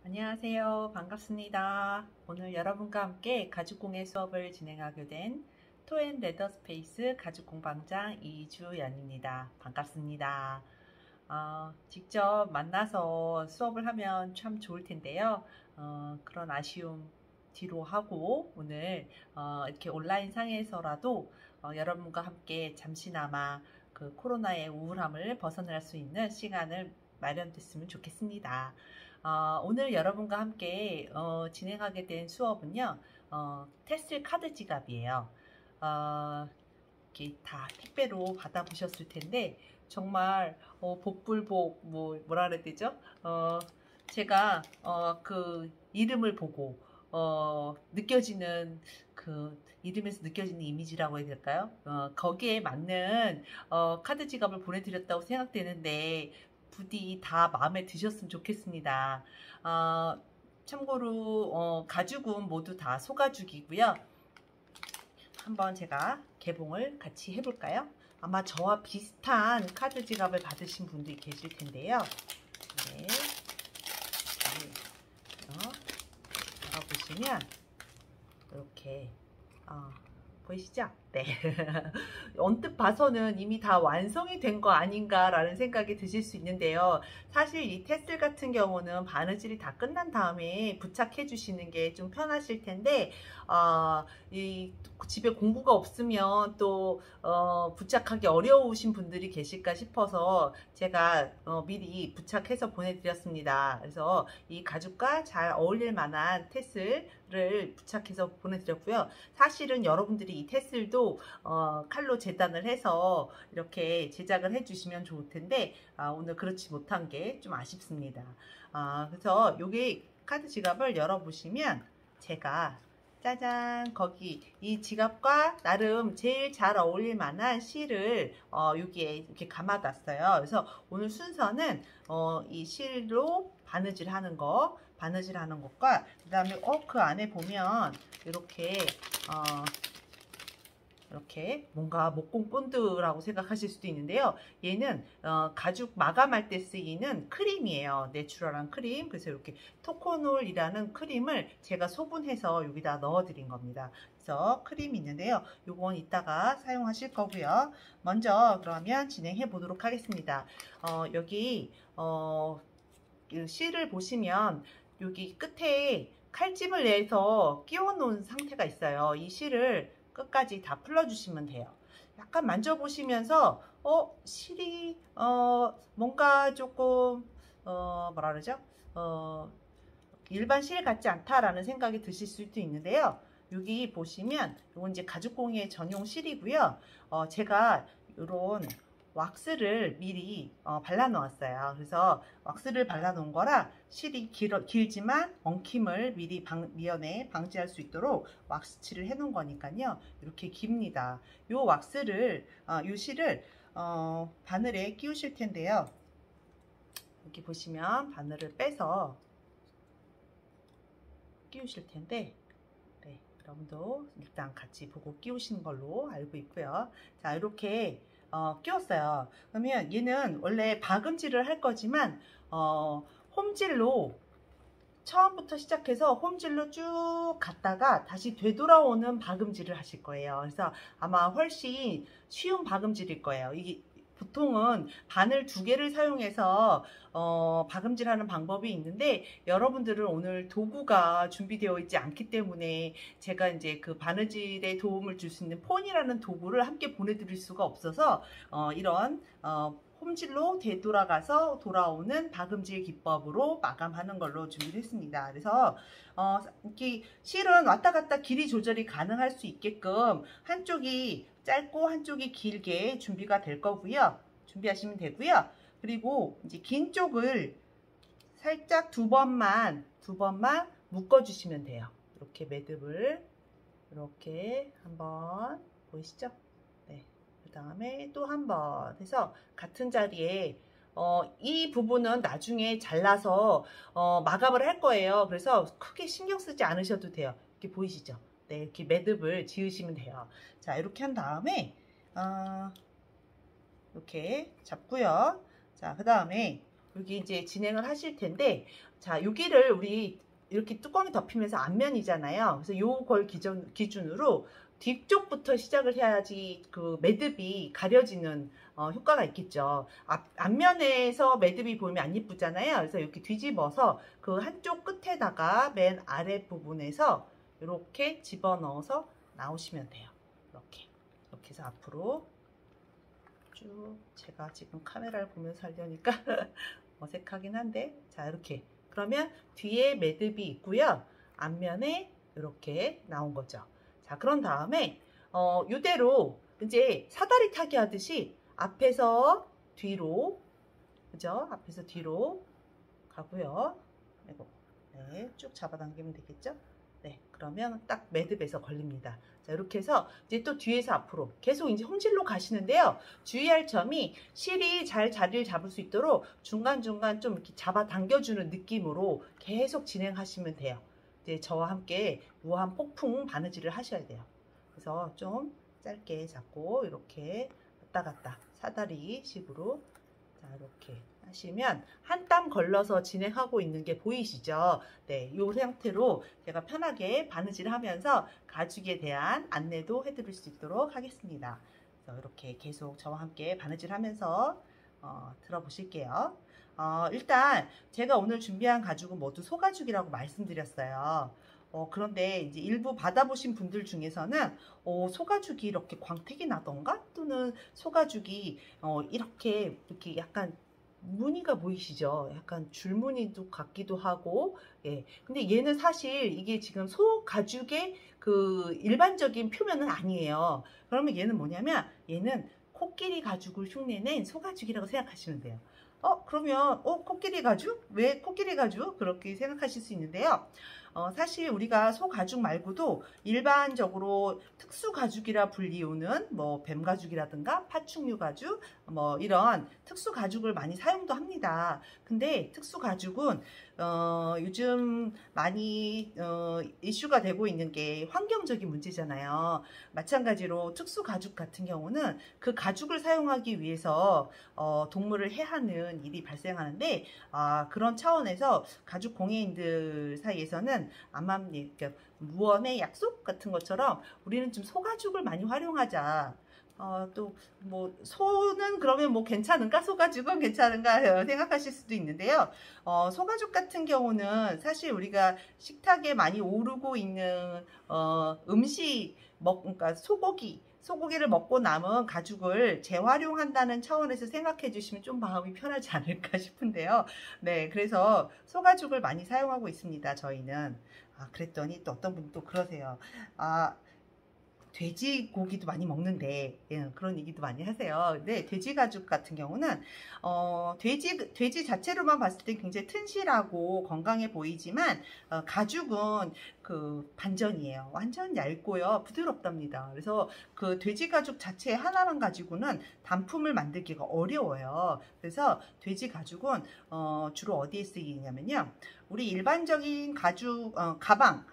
안녕하세요. 반갑습니다. 오늘 여러분과 함께 가죽공예 수업을 진행하게 된 토앤레더스페이스 가죽공방장 이주연입니다. 반갑습니다. 직접 만나서 수업을 하면 참 좋을 텐데요. 그런 아쉬움 뒤로 하고 오늘 이렇게 온라인 상에서라도 여러분과 함께 잠시나마 그 코로나의 우울함을 벗어날 수 있는 시간을 마련됐으면 좋겠습니다. 오늘 여러분과 함께 진행하게 된 수업은요, 테슬 카드 지갑이에요. 이렇게 다 택배로 받아보셨을 텐데, 정말, 복불복, 뭐라 그래야 되죠? 제가, 그 이름을 보고, 느껴지는, 그, 이름에서 느껴지는 이미지라고 해야 될까요? 거기에 맞는, 카드 지갑을 보내드렸다고 생각되는데, 부디 다 마음에 드셨으면 좋겠습니다. 참고로 가죽은 모두 다 소가죽이고요. 한번 제가 개봉을 같이 해볼까요? 아마 저와 비슷한 카드 지갑을 받으신 분들이 계실 텐데요. 네. 보시면 이렇게 보이시죠? 네. 언뜻 봐서는 이미 다 완성이 된 거 아닌가라는 생각이 드실 수 있는데요. 사실 이 테슬 같은 경우는 바느질이 다 끝난 다음에 부착해 주시는 게 좀 편하실 텐데, 이 집에 공구가 없으면 또 부착하기 어려우신 분들이 계실까 싶어서 제가 미리 부착해서 보내드렸습니다. 그래서 이 가죽과 잘 어울릴 만한 테슬을 부착해서 보내드렸고요. 사실은 여러분들이 이 테슬도 칼로 재단을 해서 이렇게 제작을 해주시면 좋을 텐데 오늘 그렇지 못한 게 좀 아쉽습니다. 그래서 여기 카드 지갑을 열어보시면 제가 짜잔, 거기 이 지갑과 나름 제일 잘 어울릴 만한 실을 여기에 이렇게 감아놨어요. 그래서 오늘 순서는 이 실로 바느질 하는 것과 그 다음에 그 안에 보면 이렇게 뭔가 목공 본드라고 생각하실 수도 있는데요. 얘는 가죽 마감할 때 쓰이는 크림이에요. 내추럴한 크림. 그래서 이렇게 토코놀이라는 크림을 제가 소분해서 여기다 넣어 드린 겁니다. 그래서 크림이 있는데요. 요건 이따가 사용하실 거고요. 먼저 그러면 진행해 보도록 하겠습니다. 여기 실을 보시면 여기 끝에 칼집을 내서 끼워 놓은 상태가 있어요. 이 실을 끝까지 다 풀어주시면 돼요. 약간 만져보시면서 실이 뭔가 조금 뭐라 그러죠? 일반 실 같지 않다라는 생각이 드실 수도 있는데요. 여기 보시면 이건 이제 가죽공예 전용 실이고요. 제가 이런 왁스를 미리 발라 놓았어요. 그래서 왁스를 발라 놓은 거라 실이 길지만 엉킴을 미리 미연에 방지할 수 있도록 왁스칠을 해 놓은 거니까요. 이렇게 깁니다. 요 왁스를 요 실을 바늘에 끼우실 텐데요. 이렇게 보시면 바늘을 빼서 끼우실 텐데, 네, 여러분도 일단 같이 보고 끼우시는 걸로 알고 있고요. 자, 이렇게 끼웠어요. 그러면 얘는 원래 박음질을 할 거지만 홈질로 처음부터 시작해서 홈질로 쭉 갔다가 다시 되돌아오는 박음질을 하실 거예요. 그래서 아마 훨씬 쉬운 박음질일 거예요. 이게 보통은 바늘 2개를 사용해서 박음질하는 방법이 있는데 여러분들은 오늘 도구가 준비되어 있지 않기 때문에 제가 이제 그 바느질에 도움을 줄 수 있는 폰이라는 도구를 함께 보내드릴 수가 없어서 이런 홈질로 되돌아가서 돌아오는 박음질 기법으로 마감하는 걸로 준비를 했습니다. 그래서 이렇게 실은 왔다 갔다 길이 조절이 가능할 수 있게끔 한쪽이 짧고 한쪽이 길게 준비가 될 거고요. 준비하시면 되고요. 그리고 이제 긴 쪽을 살짝 두 번만 묶어주시면 돼요. 이렇게 매듭을 이렇게 한번 보이시죠? 네. 그 다음에 또 한 번 해서 같은 자리에 이 부분은 나중에 잘라서 마감을 할 거예요. 그래서 크게 신경 쓰지 않으셔도 돼요. 이렇게 보이시죠? 네, 이렇게 매듭을 지으시면 돼요. 자, 이렇게 한 다음에 이렇게 잡고요. 자, 그 다음에 여기 이제 진행을 하실 텐데, 자, 여기를 우리 이렇게 뚜껑이 덮이면서 앞면이잖아요. 그래서 요걸 기준으로 뒤쪽부터 시작을 해야지 그 매듭이 가려지는 효과가 있겠죠. 앞면에서 매듭이 보이면 안 예쁘잖아요. 그래서 이렇게 뒤집어서 그 한쪽 끝에다가 맨 아랫 부분에서 이렇게 집어넣어서 나오시면 돼요. 이렇게 해서 앞으로 쭉, 제가 지금 카메라를 보면서 하려니까 어색하긴 한데, 자, 이렇게. 그러면 뒤에 매듭이 있고요. 앞면에 이렇게 나온 거죠. 자, 그런 다음에 이대로 이제 사다리 타기 하듯이 앞에서 뒤로, 그죠? 앞에서 뒤로 가고요. 네, 쭉 잡아당기면 되겠죠? 네, 그러면 딱 매듭에서 걸립니다. 자, 이렇게 해서 이제 또 뒤에서 앞으로 계속 이제 홈질로 가시는데요. 주의할 점이 실이 잘 자리를 잡을 수 있도록 중간중간 좀 이렇게 잡아당겨주는 느낌으로 계속 진행하시면 돼요. 이제 저와 함께 무한 폭풍 바느질을 하셔야 돼요. 그래서 좀 짧게 잡고 이렇게 왔다 갔다 사다리 식으로, 자, 이렇게 하시면 한 땀 걸러서 진행하고 있는 게 보이시죠? 네, 이 상태로 제가 편하게 바느질 하면서 가죽에 대한 안내도 해드릴 수 있도록 하겠습니다. 그래서 이렇게 계속 저와 함께 바느질 하면서 들어보실게요. 일단 제가 오늘 준비한 가죽은 모두 소가죽이라고 말씀드렸어요. 그런데 이제 일부 받아보신 분들 중에서는 소가죽이 이렇게 광택이 나던가, 또는 소가죽이 이렇게 약간 무늬가 보이시죠? 약간 줄무늬도 같기도 하고, 예. 근데 얘는 사실 이게 지금 소가죽의 그 일반적인 표면은 아니에요. 그러면 얘는 뭐냐면, 얘는 코끼리 가죽을 흉내낸 소가죽이라고 생각하시면 돼요. 그러면 코끼리 가죽? 왜 코끼리 가죽? 그렇게 생각하실 수 있는데요. 사실 우리가 소가죽 말고도 일반적으로 특수 가죽이라 불리우는 뭐 뱀가죽이라든가 파충류 가죽, 뭐 이런 특수 가죽을 많이 사용도 합니다. 근데 특수 가죽은 요즘 많이 이슈가 되고 있는 게 환경적인 문제잖아요. 마찬가지로 특수 가죽 같은 경우는 그 가죽을 사용하기 위해서 동물을 해하는 일이 발생하는데, 그런 차원에서 가죽 공예인들 사이에서는 암암, 그러니까 무언의 약속 같은 것처럼 우리는 좀 소가죽을 많이 활용하자. 또 뭐 소는 그러면 뭐 괜찮은가? 소가죽은 괜찮은가 생각하실 수도 있는데요. 소가죽 같은 경우는 사실 우리가 식탁에 많이 오르고 있는 음식 그러니까 소고기를 먹고 남은 가죽을 재활용한다는 차원에서 생각해 주시면 좀 마음이 편하지 않을까 싶은데요. 네, 그래서 소가죽을 많이 사용하고 있습니다, 저희는. 그랬더니 또 어떤 분이 또 그러세요. 돼지고기도 많이 먹는데, 예, 그런 얘기도 많이 하세요. 근데 돼지 가죽 같은 경우는 돼지 자체로만 봤을 때 굉장히 튼실하고 건강해 보이지만, 가죽은 그 반전이에요. 완전 얇고요, 부드럽답니다. 그래서 그 돼지 가죽 자체 하나만 가지고는 단품을 만들기가 어려워요. 그래서 돼지 가죽은 주로 어디에 쓰이냐면요, 우리 일반적인 가죽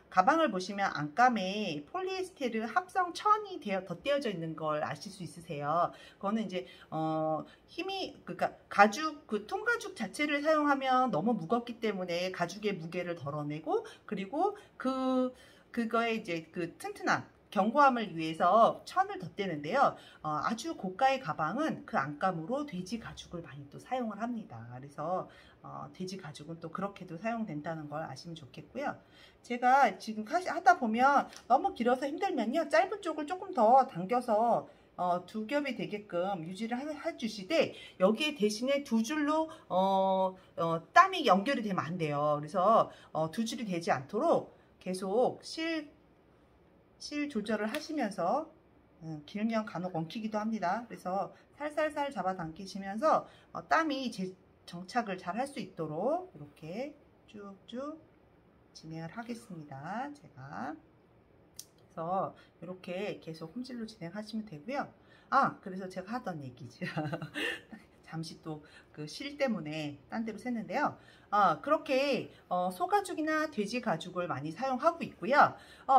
가방을 보시면 안감에 폴리에스테르 합성 천이 덧대어져 있는 걸 아실 수 있으세요. 그거는 이제 그러니까 가죽, 그 통가죽 자체를 사용하면 너무 무겁기 때문에 가죽의 무게를 덜어내고, 그리고 그거에 이제 그 튼튼한 견고함을 위해서 천을 덧대는데요. 아주 고가의 가방은 그 안감으로 돼지 가죽을 많이 또 사용을 합니다. 그래서 돼지 가죽은 또 그렇게도 사용된다는 걸 아시면 좋겠고요. 제가 지금 하다 보면 너무 길어서 힘들면요, 짧은 쪽을 조금 더 당겨서 두 겹이 되게끔 유지를 해주시되, 여기에 대신에 두 줄로 땀이 연결이 되면 안 돼요. 그래서 두 줄이 되지 않도록 계속 실 조절을 하시면서, 길면 간혹 엉키기도 합니다. 그래서 살살살 잡아당기시면서 땀이 정착을 잘 할 수 있도록 이렇게 쭉쭉 진행을 하겠습니다. 제가 그래서 이렇게 계속 홈질로 진행하시면 되고요. 그래서 제가 하던 얘기죠. 잠시 또 그 실 때문에 딴 데로 샜는데요. 그렇게 소가죽이나 돼지 가죽을 많이 사용하고 있고요.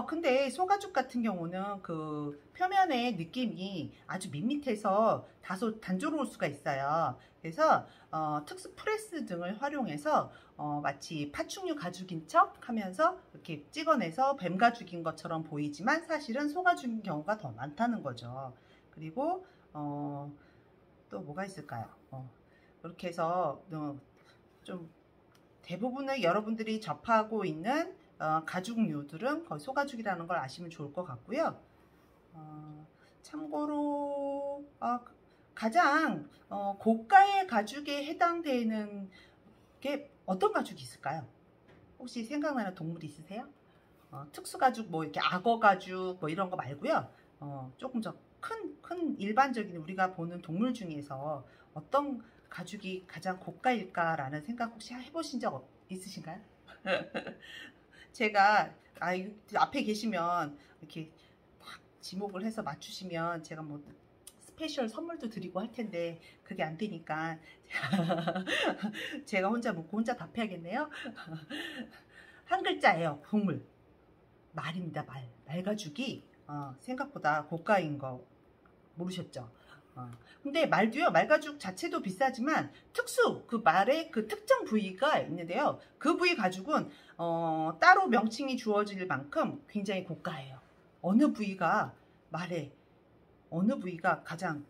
근데 소가죽 같은 경우는 그 표면의 느낌이 아주 밋밋해서 다소 단조로울 수가 있어요. 그래서 특수 프레스 등을 활용해서 마치 파충류 가죽인 척 하면서 이렇게 찍어내서 뱀 가죽인 것처럼 보이지만 사실은 소가죽인 경우가 더 많다는 거죠. 그리고 또 뭐가 있을까요? 그렇게 해서 좀 대부분의 여러분들이 접하고 있는 가죽류들은 거의 소가죽이라는 걸 아시면 좋을 것 같고요. 참고로 가장 고가의 가죽에 해당되는 게 어떤 가죽이 있을까요? 혹시 생각나는 동물이 있으세요? 특수 가죽 뭐 이렇게 악어 가죽 뭐 이런 거 말고요. 조금 더 큰 일반적인 우리가 보는 동물 중에서 어떤 가죽이 가장 고가일까라는 생각 혹시 해보신 적 있으신가요? 제가 앞에 계시면 이렇게 딱 지목을 해서 맞추시면 제가 뭐 스페셜 선물도 드리고 할 텐데 그게 안 되니까 제가 혼자 묻고 혼자 답해야겠네요. 한 글자예요. 동물. 말입니다. 말 가죽이 생각보다 고가인 거 모르셨죠? 근데 말도요, 말가죽 자체도 비싸지만 특수 그 말의 그 특정 부위가 있는데요. 그 부위 가죽은 따로 명칭이 주어질 만큼 굉장히 고가예요. 어느 부위가 가장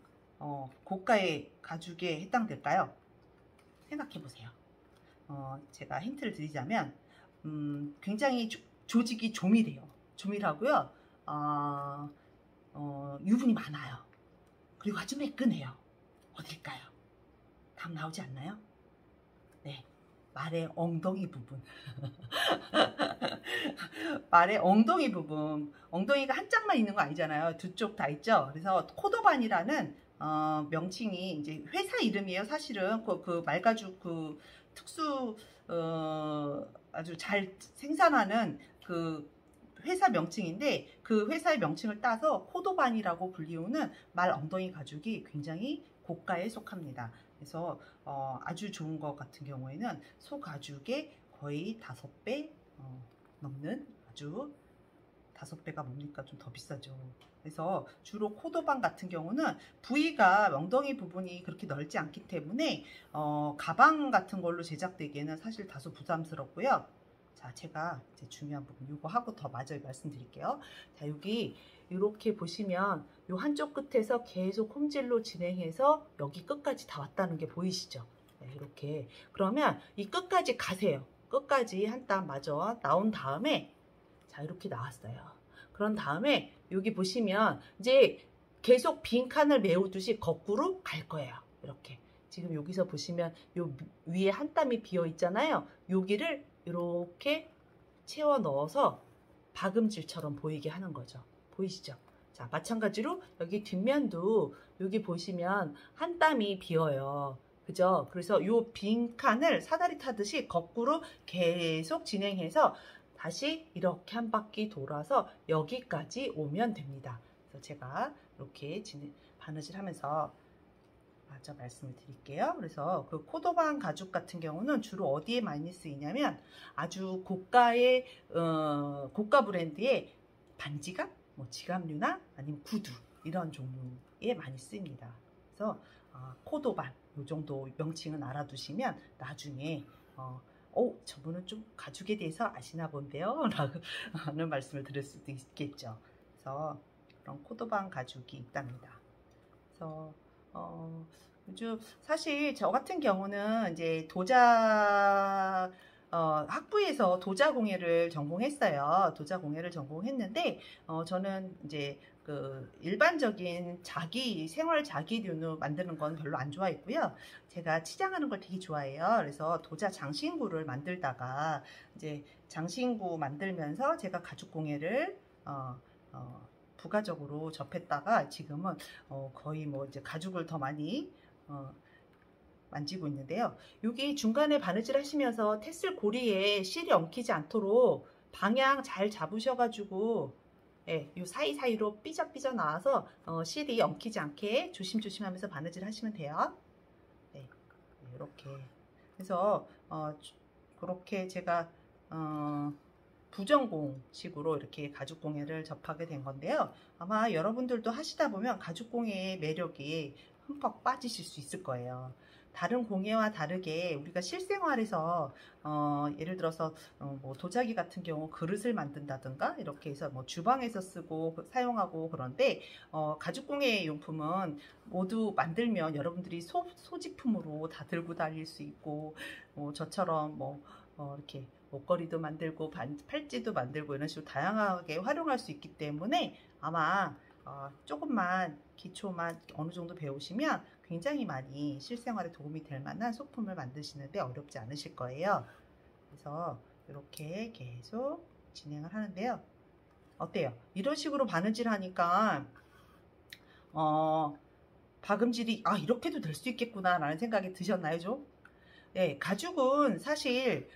고가의 가죽에 해당될까요? 생각해 보세요. 제가 힌트를 드리자면 굉장히 조직이 조밀해요. 조밀하고요. 유분이 많아요. 그리고 아주 매끈해요. 어딜까요? 답 나오지 않나요? 네, 말의 엉덩이 부분. 말의 엉덩이 부분. 엉덩이가 한 짝만 있는 거 아니잖아요. 두 쪽 다 있죠. 그래서 코도반이라는 명칭이 이제 회사 이름이에요. 사실은 그 말가죽 그 특수 아주 잘 생산하는 그 회사 명칭인데 그 회사의 명칭을 따서 코도반이라고 불리우는 말 엉덩이 가죽이 굉장히 고가에 속합니다. 그래서 아주 좋은 것 같은 경우에는 소 가죽의 거의 5배 넘는 아주 5배가 뭡니까? 좀 더 비싸죠. 그래서 주로 코도반 같은 경우는 부위가 엉덩이 부분이 그렇게 넓지 않기 때문에 가방 같은 걸로 제작되기에는 사실 다소 부담스럽고요. 자, 제가 이제 중요한 부분 이거 하고 더 마저 말씀드릴게요. 자, 여기 이렇게 보시면 요 한쪽 끝에서 계속 홈질로 진행해서 여기 끝까지 다 왔다는 게 보이시죠? 네, 이렇게. 그러면 이 끝까지 가세요. 끝까지 한 땀 마저 나온 다음에 자, 이렇게 나왔어요. 그런 다음에 여기 보시면 이제 계속 빈 칸을 메우듯이 거꾸로 갈 거예요. 이렇게. 지금 여기서 보시면 요 위에 한 땀이 비어 있잖아요. 여기를 이렇게 채워 넣어서 박음질처럼 보이게 하는 거죠. 보이시죠? 자, 마찬가지로 여기 뒷면도 여기 보시면 한 땀이 비어요. 그죠? 그래서 요 빈 칸을 사다리 타듯이 거꾸로 계속 진행해서 다시 이렇게 한 바퀴 돌아서 여기까지 오면 됩니다. 그래서 제가 이렇게 바느질 하면서 마저 말씀을 드릴게요. 그래서 그 코도반 가죽 같은 경우는 주로 어디에 많이 쓰이냐면 아주 고가의 고가 브랜드의 반지갑, 뭐 지갑류나 아니면 구두 이런 종류에 많이 쓰입니다. 그래서 코도반 이 정도 명칭은 알아두시면 나중에 저분은 좀 가죽에 대해서 아시나 본데요 라는 말씀을 드릴 수도 있겠죠. 그래서 그런 코도반 가죽이 있답니다. 그래서 요즘 사실 저 같은 경우는 이제 학부에서 도자공예를 전공했어요. 도자공예를 전공했는데 저는 이제 그 일반적인 생활 자기류로 만드는 건 별로 안 좋아했고요. 제가 치장하는 걸 되게 좋아해요. 그래서 도자 장신구를 만들다가 이제 장신구 만들면서 제가 가죽공예를 부가적으로 접했다가 지금은 거의 뭐 이제 가죽을 더 많이 만지고 있는데요. 여기 중간에 바느질 하시면서 테슬 고리에 실이 엉키지 않도록 방향 잘 잡으셔가지고 요 사이사이로 삐져삐져 나와서 실이 엉키지 않게 조심조심 하면서 바느질 하시면 돼요. 네, 이렇게. 그래서 그렇게 제가 부전공식으로 이렇게 가죽공예를 접하게 된 건데요. 아마 여러분들도 하시다 보면 가죽공예의 매력이 흠뻑 빠지실 수 있을 거예요. 다른 공예와 다르게 우리가 실생활에서 예를 들어서 뭐 도자기 같은 경우 그릇을 만든다든가 이렇게 해서 뭐 주방에서 쓰고 사용하고 그런데 가죽공예 용품은 모두 만들면 여러분들이 소지품으로 다 들고 다닐 수 있고 저처럼 이렇게 목걸이도 만들고 팔찌도 만들고 이런 식으로 다양하게 활용할 수 있기 때문에 아마 조금만 기초만 어느 정도 배우시면 굉장히 많이 실생활에 도움이 될 만한 소품을 만드시는데 어렵지 않으실 거예요. 그래서 이렇게 계속 진행을 하는데요. 어때요? 이런 식으로 바느질 하니까 박음질이 이렇게도 될 수 있겠구나 라는 생각이 드셨나요 좀? 네, 가죽은 사실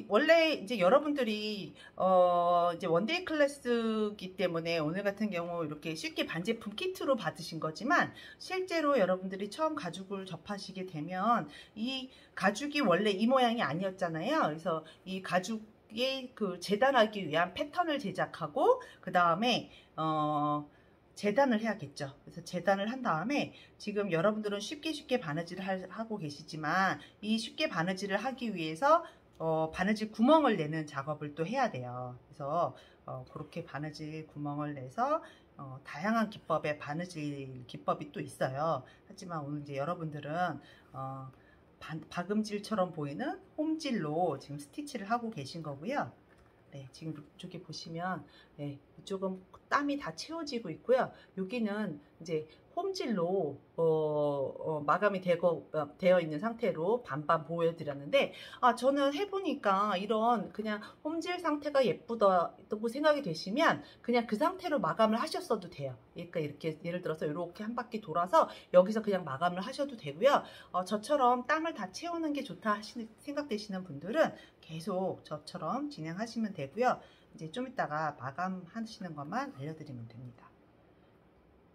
원래 이제 여러분들이 이제 원데이 클래스이기 때문에 오늘 같은 경우 이렇게 쉽게 반제품 키트로 받으신 거지만 실제로 여러분들이 처음 가죽을 접하시게 되면 이 가죽이 원래 이 모양이 아니었잖아요. 그래서 이 가죽에 그 재단하기 위한 패턴을 제작하고 그 다음에 재단을 해야겠죠. 그래서 재단을 한 다음에 지금 여러분들은 쉽게 바느질을 하고 계시지만 이 쉽게 바느질을 하기 위해서 바느질 구멍을 내는 작업을 또 해야 돼요. 그래서 그렇게 바느질 구멍을 내서 다양한 기법의 바느질 기법이 또 있어요. 하지만 오늘 이제 여러분들은 박음질처럼 보이는 홈질로 지금 스티치를 하고 계신 거고요. 네, 지금 이쪽에 보시면 네, 이쪽은 땀이 다 채워지고 있고요. 여기는 이제 홈질로 마감이 되어 있는 상태로 반반 보여드렸는데 저는 해보니까 이런 그냥 홈질 상태가 예쁘다고 생각이 되시면 그냥 그 상태로 마감을 하셨어도 돼요. 그러니까 이렇게 예를 들어서 이렇게 한 바퀴 돌아서 여기서 그냥 마감을 하셔도 되고요. 저처럼 땀을 다 채우는 게 좋다 생각되시는 분들은 계속 저처럼 진행하시면 되고요. 이제 좀 이따가 마감하시는 것만 알려드리면 됩니다.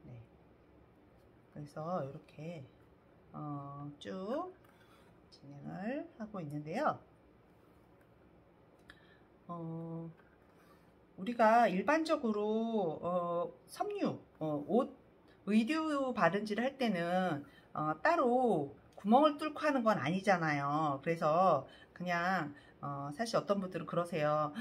네. 그래서 이렇게 쭉 진행을 하고 있는데요. 우리가 일반적으로 섬유, 옷, 의류 바른질을 할 때는 따로 구멍을 뚫고 하는 건 아니잖아요. 그래서 그냥 사실 어떤 분들은 그러세요.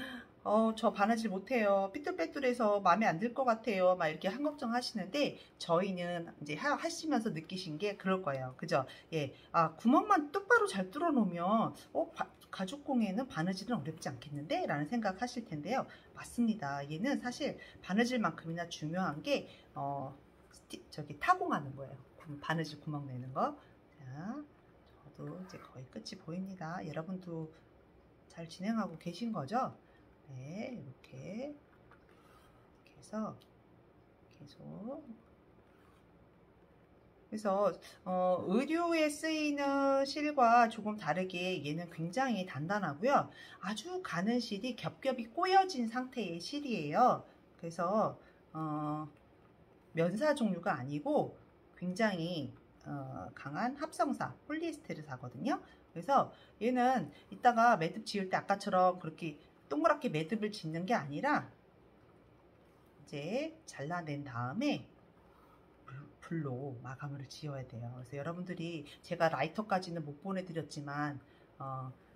저 바느질 못해요. 삐뚤빼뚤해서 마음에 안 들 것 같아요. 막 이렇게 한 걱정 하시는데 저희는 이제 하시면서 느끼신 게 그럴 거예요. 그죠? 예. 구멍만 똑바로 잘 뚫어 놓으면 가죽공예는 바느질은 어렵지 않겠는데? 라는 생각 하실 텐데요. 맞습니다. 얘는 사실 바느질만큼이나 중요한 게 저기 타공하는 거예요. 바느질 구멍 내는 거. 자, 저도 이제 거의 끝이 보입니다. 여러분도 잘 진행하고 계신 거죠? 네, 이렇게 해서 계속. 그래서 의류에 쓰이는 실과 조금 다르게 얘는 굉장히 단단하고요. 아주 가는 실이 겹겹이 꼬여진 상태의 실이에요. 그래서 면사 종류가 아니고 굉장히 강한 합성사 폴리에스테르사거든요. 그래서 얘는 이따가 매듭 지을 때 아까처럼 그렇게 동그랗게 매듭을 짓는 게 아니라 이제 잘라낸 다음에 불로 마감을 지어야 돼요. 그래서 여러분들이 제가 라이터까지는 못 보내드렸지만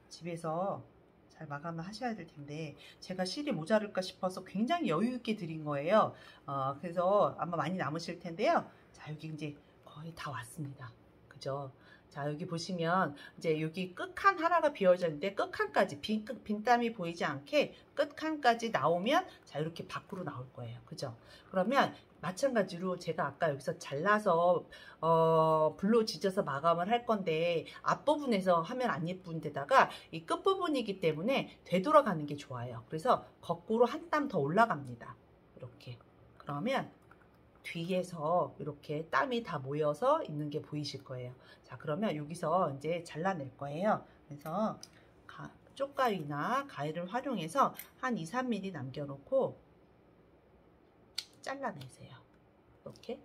집에서 잘 마감을 하셔야 될 텐데 제가 실이 모자랄까 싶어서 굉장히 여유 있게 드린 거예요. 그래서 아마 많이 남으실 텐데요. 자, 여기 이제 거의 다 왔습니다. 그죠? 자, 여기 보시면 이제 여기 끝칸 하나가 비어져 있는데 끝칸까지 빈땀이 보이지 않게 끝칸까지 나오면 자, 이렇게 밖으로 나올 거예요. 그죠? 그러면 마찬가지로 제가 아까 여기서 잘라서 불로 지져서 마감을 할 건데 앞부분에서 하면 안 예쁜 데다가 이 끝부분이기 때문에 되돌아가는 게 좋아요. 그래서 거꾸로 한 땀 더 올라갑니다. 이렇게. 그러면 뒤에서 이렇게 땀이 다 모여서 있는 게 보이실 거예요. 자, 그러면 여기서 이제 잘라낼 거예요. 그래서 쪽가위나 가위를 활용해서 한 2-3mm 남겨놓고 잘라내세요. 이렇게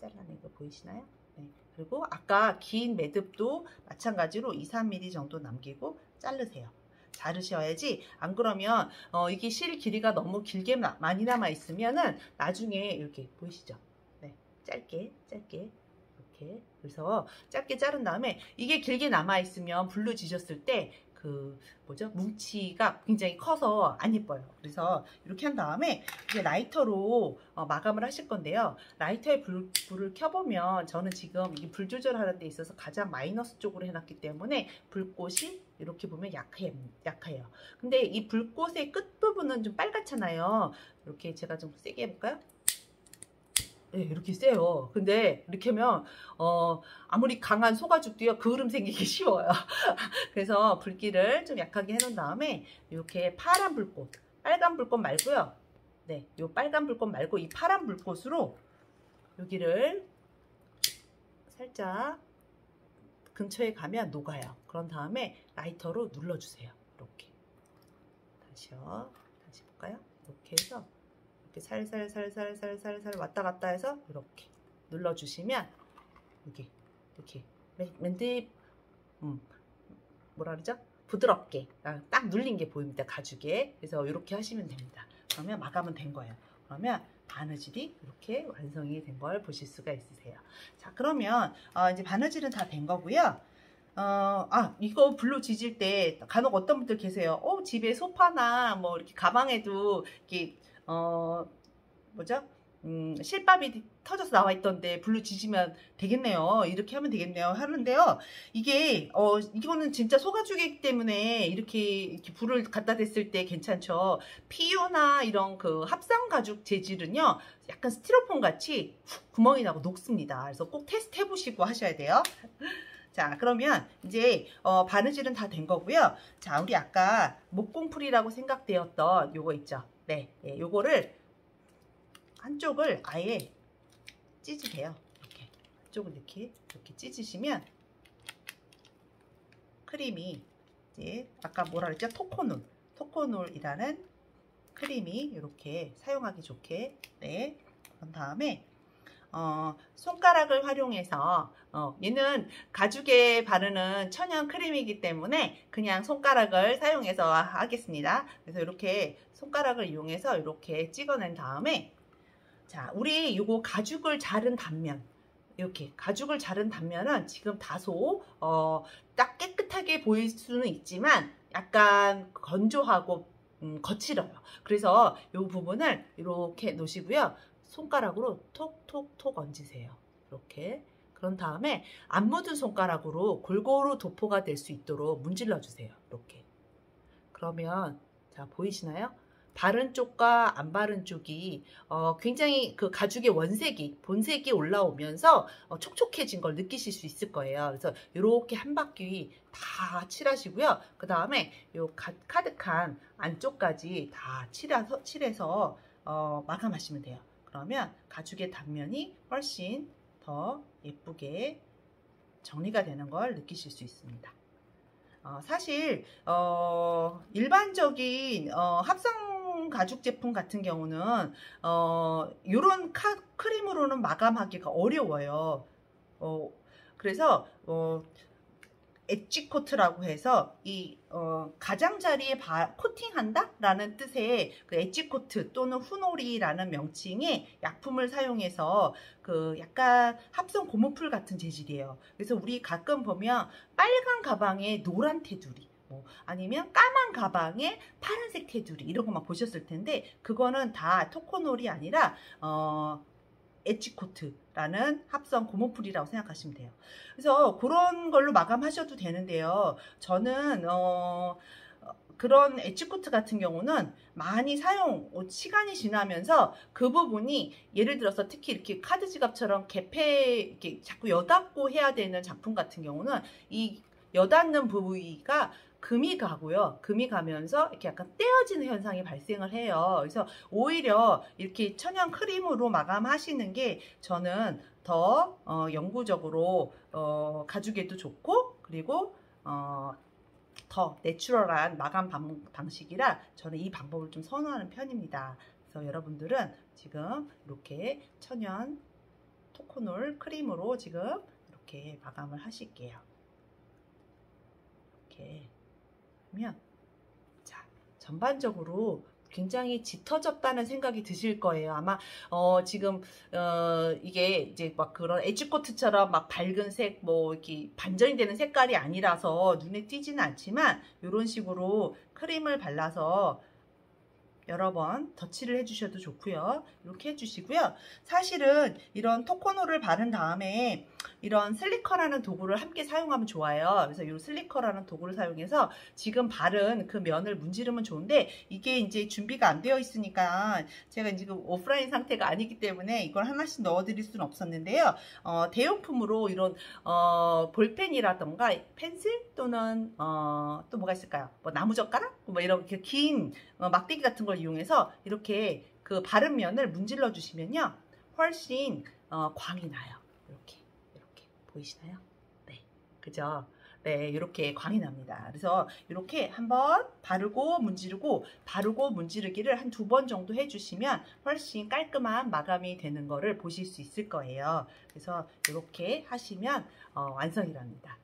잘라낸 거 보이시나요? 네. 그리고 아까 긴 매듭도 마찬가지로 2, 3mm 정도 남기고 자르세요. 자르셔야지 안 그러면 이게 실 길이가 너무 길게 많이 남아 있으면은 나중에 이렇게 보이시죠? 네, 짧게 이렇게. 그래서 짧게 자른 다음에 이게 길게 남아 있으면 불로 지졌을 때 그 뭐죠? 뭉치가 굉장히 커서 안 예뻐요. 그래서 이렇게 한 다음에 이제 라이터로 마감을 하실 건데요. 라이터에 불을 켜보면 저는 지금 이 불 조절하는 데 있어서 가장 마이너스 쪽으로 해놨기 때문에 불꽃이 이렇게 보면 약해요. 근데 이 불꽃의 끝부분은 좀 빨갛잖아요. 이렇게 제가 좀 세게 해볼까요? 네, 이렇게 세요. 근데 이렇게 하면 아무리 강한 소가죽도요 그을음 생기기 쉬워요. 그래서 불길을 좀 약하게 해놓은 다음에 이렇게 파란 불꽃, 빨간 불꽃 말고요. 네, 요 빨간 불꽃 말고 이 파란 불꽃으로 여기를 살짝 근처에 가면 녹아요. 그런 다음에 라이터로 눌러주세요. 이렇게 다시요. 다시 볼까요? 이렇게 해서 이렇게 살살 왔다 갔다 해서 이렇게 눌러주시면 여기 이렇게 맨들 뭐라 그러죠? 부드럽게 딱 눌린 게 보입니다. 가죽에. 그래서 이렇게 하시면 됩니다. 그러면 마감은 된 거예요. 그러면 바느질이 이렇게 완성이 된 걸 보실 수가 있으세요. 자, 그러면 이제 바느질은 다 된 거고요. 이거 불로 지질 때 간혹 어떤 분들 계세요. 집에 소파나 뭐 이렇게 가방에도 이렇게 뭐죠? 실밥이 터져서 나와 있던데 불로 지지면 되겠네요. 이렇게 하면 되겠네요. 하는데요. 이거는 진짜 소가죽이기 때문에 이렇게 불을 갖다 댔을 때 괜찮죠. PU나 이런 그 합성 가죽 재질은요. 약간 스티로폼 같이 구멍이 나고 녹습니다. 그래서 꼭 테스트 해보시고 하셔야 돼요. 자, 그러면 이제 바느질은 다 된 거고요. 자, 우리 아까 목공풀이라고 생각되었던 요거 있죠. 네, 요거를 한쪽을 아예 찢으세요. 이렇게 한쪽을 이렇게 찢으시면 크림이 이제 아까 뭐라 그랬죠? 토코놀이라는 크림이 이렇게 사용하기 좋게. 네. 그런 다음에 손가락을 활용해서 얘는 가죽에 바르는 천연 크림이기 때문에 그냥 손가락을 사용해서 하겠습니다. 그래서 이렇게 손가락을 이용해서 이렇게 찍어낸 다음에 자, 우리 요거 가죽을 자른 단면, 이렇게 가죽을 자른 단면은 지금 다소 딱 깨끗하게 보일 수는 있지만 약간 건조하고 거칠어요. 그래서 이 부분을 이렇게 놓으시고요. 손가락으로 톡톡톡 얹으세요. 이렇게. 그런 다음에 안 묻은 손가락으로 골고루 도포가 될 수 있도록 문질러 주세요. 이렇게. 그러면 자, 보이시나요? 바른 쪽과 안 바른 쪽이 굉장히 그 가죽의 본색이 올라오면서 촉촉해진 걸 느끼실 수 있을 거예요. 그래서 이렇게 한 바퀴 다 칠하시고요. 그 다음에 요 가득한 안쪽까지 다 칠해서 마감하시면 돼요. 그러면 가죽의 단면이 훨씬 더 예쁘게 정리가 되는 걸 느끼실 수 있습니다. 사실 일반적인 합성 가죽 제품 같은 경우는 이런 크림으로는 마감하기가 어려워요. 그래서 엣지 코트라고 해서 이 가장자리에 코팅한다 라는 뜻의 그 엣지 코트 또는 후놀이라는 명칭의 약품을 사용해서 그 약간 합성 고무풀 같은 재질이에요. 그래서 우리 가끔 보면 빨간 가방에 노란 테두리 아니면 까만 가방에 파란색 테두리 이런 것만 보셨을 텐데 그거는 다 토코놀이 아니라 엣지코트라는 합성 고무풀이라고 생각하시면 돼요. 그래서 그런 걸로 마감하셔도 되는데요. 저는 그런 엣지코트 같은 경우는 많이 시간이 지나면서 그 부분이 예를 들어서 특히 이렇게 카드 지갑처럼 개폐 이렇게 자꾸 여닫고 해야 되는 작품 같은 경우는 이 여닫는 부위가 금이 가고요. 금이 가면서 이렇게 약간 떼어지는 현상이 발생을 해요. 그래서 오히려 이렇게 천연 크림으로 마감하시는 게 저는 더 영구적으로 가죽에도 좋고 그리고 더 내추럴한 마감 방식이라 저는 이 방법을 좀 선호하는 편입니다. 그래서 여러분들은 지금 이렇게 천연 토코놀 크림으로 지금 이렇게 마감을 하실게요. 이렇게 하면 자, 전반적으로 굉장히 짙어졌다는 생각이 드실 거예요. 아마 지금 이게 이제 막 그런 에듀코트처럼 막 밝은 색 뭐 이렇게 반전이 되는 색깔이 아니라서 눈에 띄지는 않지만 이런 식으로 크림을 발라서 여러 번 덧칠을 해주셔도 좋고요. 이렇게 해주시고요. 사실은 이런 토코노를 바른 다음에 이런 슬리커라는 도구를 함께 사용하면 좋아요. 그래서 이 슬리커라는 도구를 사용해서 지금 바른 그 면을 문지르면 좋은데 이게 이제 준비가 안 되어 있으니까 제가 지금 오프라인 상태가 아니기 때문에 이걸 하나씩 넣어드릴 수는 없었는데요. 대용품으로 이런 볼펜이라던가 펜슬 또는 또 뭐가 있을까요? 뭐 나무젓가락? 뭐 이렇게 긴 막대기 같은 걸 이용해서 이렇게 그 바른 면을 문질러 주시면요 훨씬 광이 나요. 이렇게 보이시나요? 네, 그죠? 네, 이렇게 광이 납니다. 그래서 이렇게 한번 바르고 문지르고 바르고 문지르기를 한 2번 정도 해주시면 훨씬 깔끔한 마감이 되는 거를 보실 수 있을 거예요. 그래서 이렇게 하시면 완성이랍니다.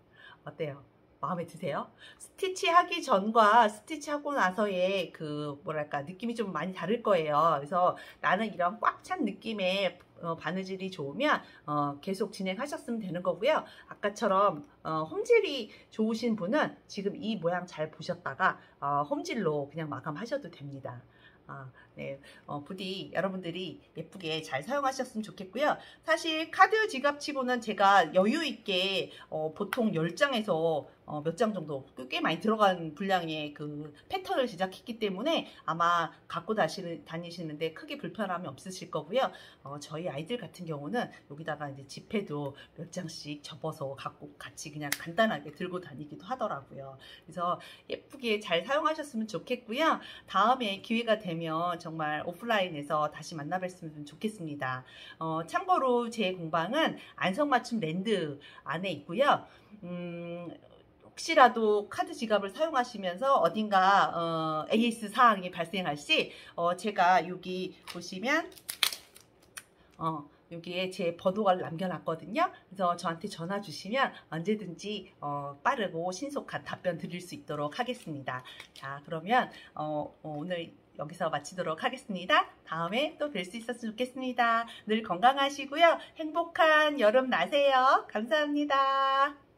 어때요? 마음에 드세요? 스티치 하기 전과 스티치 하고 나서의 그 뭐랄까 느낌이 좀 많이 다를 거예요. 그래서 나는 이런 꽉 찬 느낌의 바느질이 좋으면 계속 진행하셨으면 되는 거고요. 아까처럼 홈질이 좋으신 분은 지금 이 모양 잘 보셨다가 홈질로 그냥 마감하셔도 됩니다. 네, 부디 여러분들이 예쁘게 잘 사용하셨으면 좋겠고요. 사실 카드 지갑치고는 제가 여유 있게 보통 10장에서 몇 장 정도 꽤 많이 들어간 분량의 그 패턴을 제작했기 때문에 아마 갖고 다니시는데 크게 불편함이 없으실 거고요. 저희 아이들 같은 경우는 여기다가 이제 지폐도 몇 장씩 접어서 갖고 같이 그냥 간단하게 들고 다니기도 하더라고요. 그래서 예쁘게 잘 사용하셨으면 좋겠고요. 다음에 기회가 되면 정말 오프라인에서 다시 만나뵀으면 좋겠습니다. 참고로 제 공방은 안성맞춤 랜드 안에 있고요. 혹시라도 카드 지갑을 사용하시면서 어딘가 AS 사항이 발생할 시 제가 여기 보시면 여기에 제 번호를 남겨놨거든요. 그래서 저한테 전화 주시면 언제든지 빠르고 신속한 답변 드릴 수 있도록 하겠습니다. 자, 그러면 오늘 여기서 마치도록 하겠습니다. 다음에 또 뵐 수 있었으면 좋겠습니다. 늘 건강하시고요. 행복한 여름 나세요. 감사합니다.